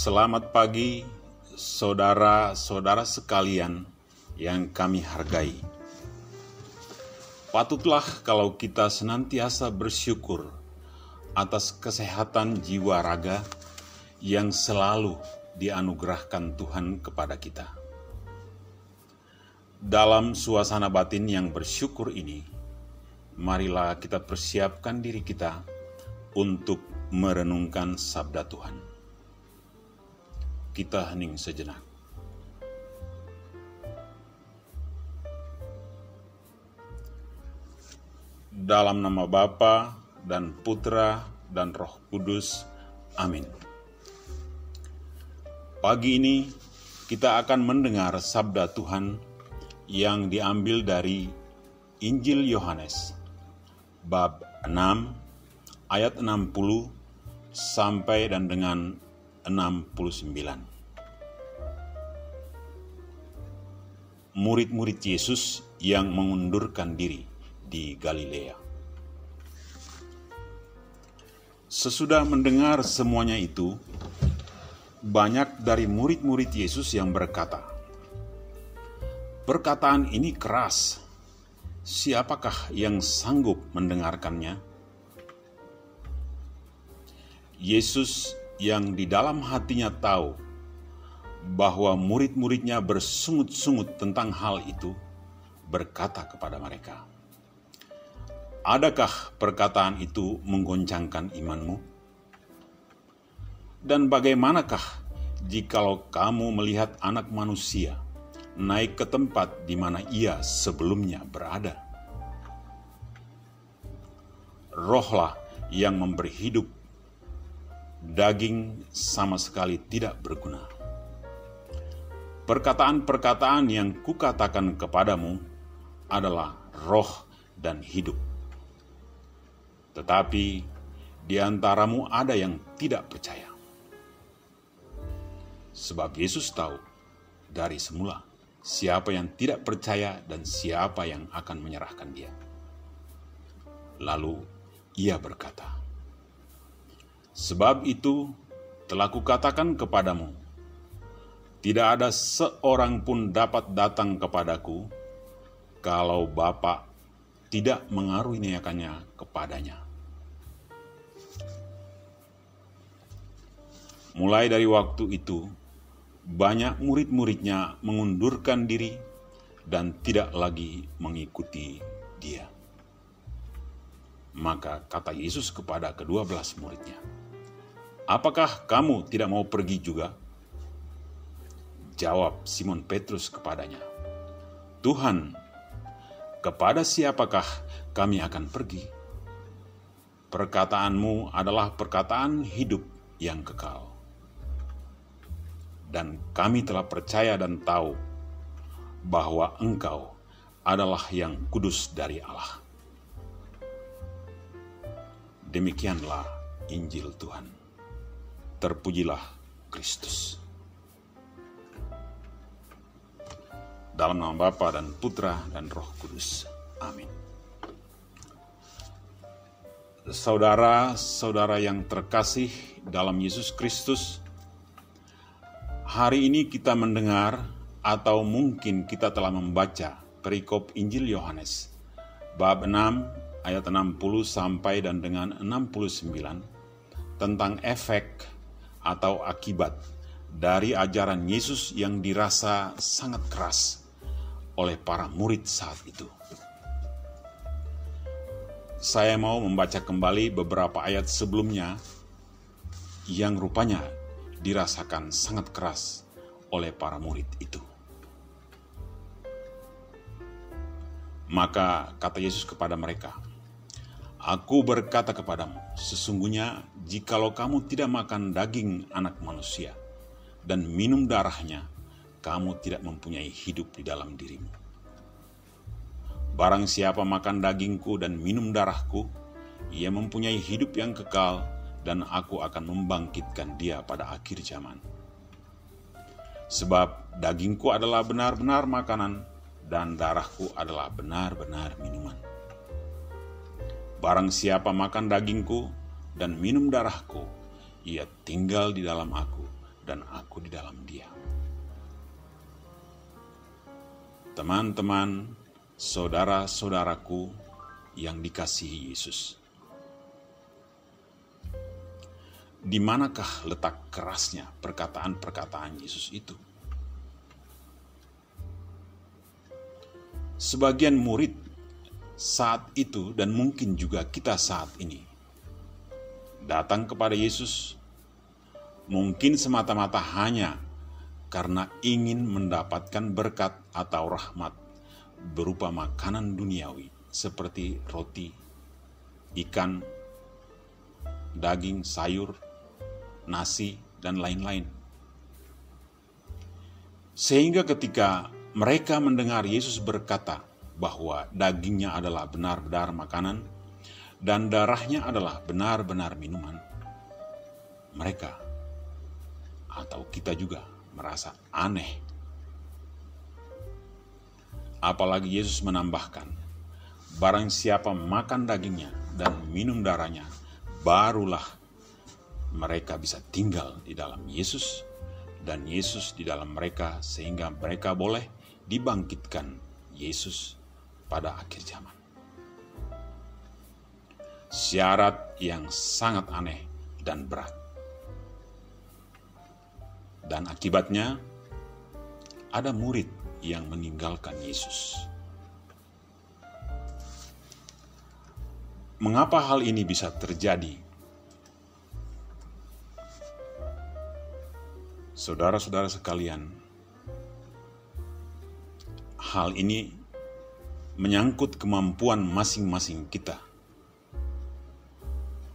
Selamat pagi, saudara-saudara sekalian yang kami hargai. Patutlah kalau kita senantiasa bersyukur atas kesehatan jiwa raga yang selalu dianugerahkan Tuhan kepada kita. Dalam suasana batin yang bersyukur ini, marilah kita persiapkan diri kita untuk merenungkan sabda Tuhan. Kita hening sejenak. Dalam nama Bapa dan Putra dan Roh Kudus. Amin. Pagi ini kita akan mendengar sabda Tuhan yang diambil dari Injil Yohanes, bab 6, ayat 60 sampai dan dengan 69. Murid-murid Yesus yang mengundurkan diri di Galilea. Sesudah mendengar semuanya itu, banyak dari murid-murid Yesus yang berkata, "Perkataan ini keras, siapakah yang sanggup mendengarkannya?" Yesus yang di dalam hatinya tahu bahwa murid-muridnya bersungut-sungut tentang hal itu, berkata kepada mereka, "Adakah perkataan itu menggoncangkan imanmu? Dan bagaimanakah jikalau kamu melihat Anak Manusia naik ke tempat di mana ia sebelumnya berada? Rohlah yang memberi hidup, daging sama sekali tidak berguna. Perkataan-perkataan yang kukatakan kepadamu adalah roh dan hidup. Tetapi di antaramu ada yang tidak percaya." Sebab Yesus tahu dari semula siapa yang tidak percaya dan siapa yang akan menyerahkan dia. Lalu ia berkata, "Sebab itu telah kukatakan kepadamu, tidak ada seorang pun dapat datang kepadaku kalau Bapa tidak mengaruniakannya kepadanya." Mulai dari waktu itu, banyak murid-muridnya mengundurkan diri dan tidak lagi mengikuti dia. Maka kata Yesus kepada ke-12 muridnya, "Apakah kamu tidak mau pergi juga?" Jawab Simon Petrus kepadanya, "Tuhan, kepada siapakah kami akan pergi? Perkataanmu adalah perkataan hidup yang kekal. Dan kami telah percaya dan tahu bahwa Engkau adalah yang kudus dari Allah." Demikianlah Injil Tuhan. Terpujilah Kristus. Dalam nama Bapa dan Putra dan Roh Kudus. Amin. Saudara-saudara yang terkasih dalam Yesus Kristus, hari ini kita mendengar atau mungkin kita telah membaca perikop Injil Yohanes, bab 6 ayat 60 sampai dan dengan 69 tentang efek atau akibat dari ajaran Yesus yang dirasa sangat keras oleh para murid saat itu. Saya mau membaca kembali beberapa ayat sebelumnya yang rupanya dirasakan sangat keras oleh para murid itu. Maka kata Yesus kepada mereka, "Aku berkata kepadamu, sesungguhnya jikalau kamu tidak makan daging Anak Manusia dan minum darahnya, kamu tidak mempunyai hidup di dalam dirimu. Barang siapa makan dagingku dan minum darahku, ia mempunyai hidup yang kekal, dan aku akan membangkitkan dia pada akhir zaman. Sebab dagingku adalah benar-benar makanan, dan darahku adalah benar-benar minuman. Barang siapa makan dagingku dan minum darahku, ia tinggal di dalam aku, dan aku di dalam Dia. Teman-teman, saudara-saudaraku yang dikasihi Yesus, di manakah letak kerasnya perkataan-perkataan Yesus itu? Sebagian murid saat itu dan mungkin juga kita saat ini datang kepada Yesus mungkin semata-mata hanya karena ingin mendapatkan berkat atau rahmat berupa makanan duniawi seperti roti, ikan, daging, sayur, nasi, dan lain-lain. Sehingga ketika mereka mendengar Yesus berkata bahwa dagingnya adalah benar-benar makanan dan darahnya adalah benar-benar minuman, mereka atau kita juga merasa aneh. Apalagi Yesus menambahkan, barang siapa makan dagingnya dan minum darahnya, barulah mereka bisa tinggal di dalam Yesus dan Yesus di dalam mereka, sehingga mereka boleh dibangkitkan Yesus pada akhir zaman. Syarat yang sangat aneh dan berat. Dan akibatnya ada murid yang meninggalkan Yesus. Mengapa hal ini bisa terjadi? Saudara-saudara sekalian, hal ini menyangkut kemampuan masing-masing kita,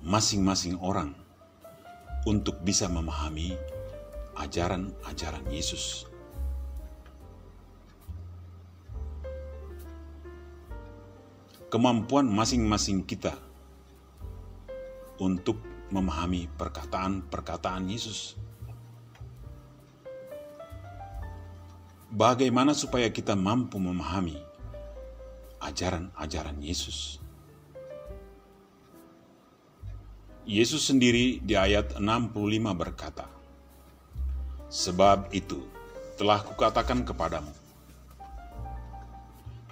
masing-masing orang, untuk bisa memahami ajaran-ajaran Yesus. Kemampuan masing-masing kita untuk memahami perkataan-perkataan Yesus. Bagaimana supaya kita mampu memahami ajaran-ajaran Yesus? Yesus sendiri di ayat 65 berkata, "Sebab itu telah kukatakan kepadamu,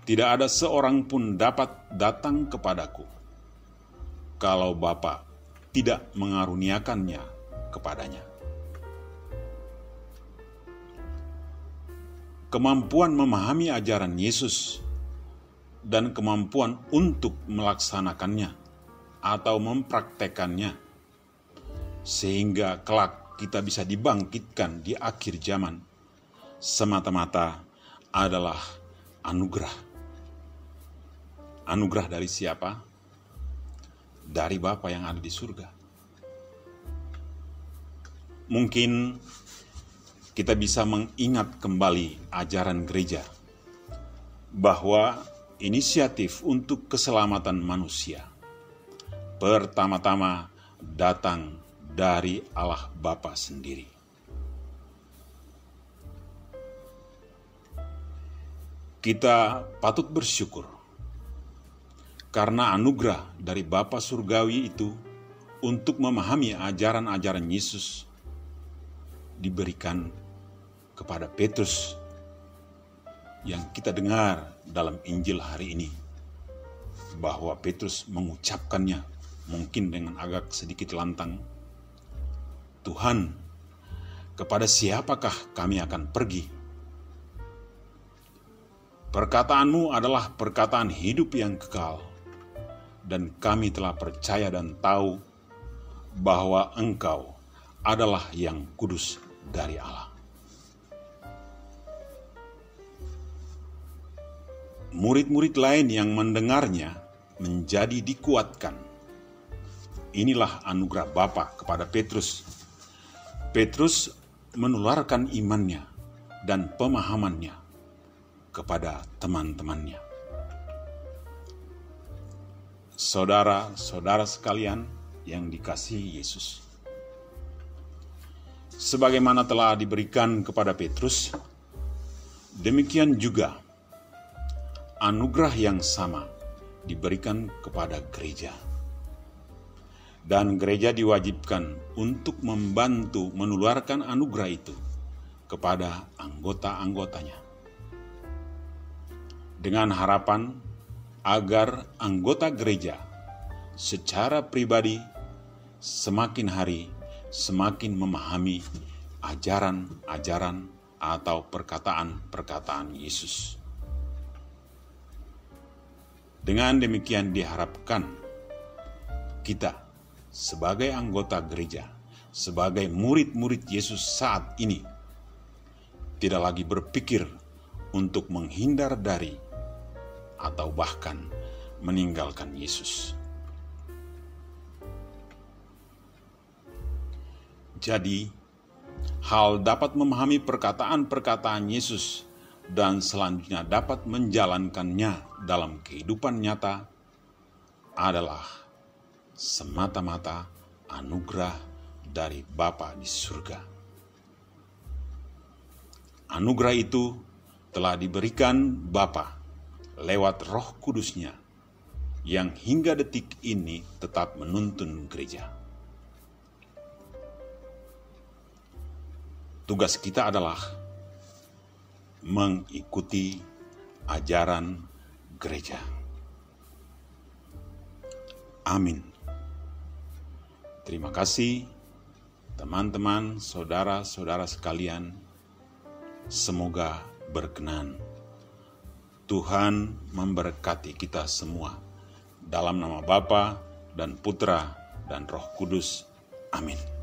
tidak ada seorang pun dapat datang kepadaku kalau Bapa tidak mengaruniakannya kepadanya." Kemampuan memahami ajaran Yesus dan kemampuan untuk melaksanakannya atau mempraktekannya sehingga kelak kita bisa dibangkitkan di akhir zaman semata-mata adalah anugerah. Anugerah dari siapa? Dari Bapa yang ada di surga. Mungkin kita bisa mengingat kembali ajaran gereja bahwa inisiatif untuk keselamatan manusia pertama-tama datang dari Allah Bapa sendiri. Kita patut bersyukur karena anugerah dari Bapa Surgawi itu untuk memahami ajaran-ajaran Yesus diberikan kepada Petrus yang kita dengar dalam Injil hari ini, bahwa Petrus mengucapkannya mungkin dengan agak sedikit lantang, "Tuhan, kepada siapakah kami akan pergi? Perkataanmu adalah perkataan hidup yang kekal, dan kami telah percaya dan tahu bahwa Engkau adalah yang kudus dari Allah." Murid-murid lain yang mendengarnya menjadi dikuatkan. Inilah anugerah Bapa kepada Petrus. Petrus menularkan imannya dan pemahamannya kepada teman-temannya. Saudara-saudara sekalian yang dikasihi Yesus, sebagaimana telah diberikan kepada Petrus, demikian juga anugerah yang sama diberikan kepada gereja. dan gereja diwajibkan untuk membantu menularkan anugerah itu kepada anggota-anggotanya, dengan harapan agar anggota gereja secara pribadi semakin hari semakin memahami ajaran-ajaran atau perkataan-perkataan Yesus. Dengan demikian diharapkan kita sebagai anggota gereja, sebagai murid-murid Yesus saat ini, tidak lagi berpikir untuk menghindar dari atau bahkan meninggalkan Yesus. Jadi, hal dapat memahami perkataan-perkataan Yesus dan selanjutnya dapat menjalankannya dalam kehidupan nyata adalah semata-mata anugerah dari Bapa di surga. Anugerah itu telah diberikan Bapa lewat Roh Kudus-Nya yang hingga detik ini tetap menuntun gereja. Tugas kita adalah mengikuti ajaran gereja. Amin. Terima kasih teman-teman, saudara-saudara sekalian. Semoga berkenan. Tuhan memberkati kita semua. Dalam nama Bapa dan Putra dan Roh Kudus. Amin.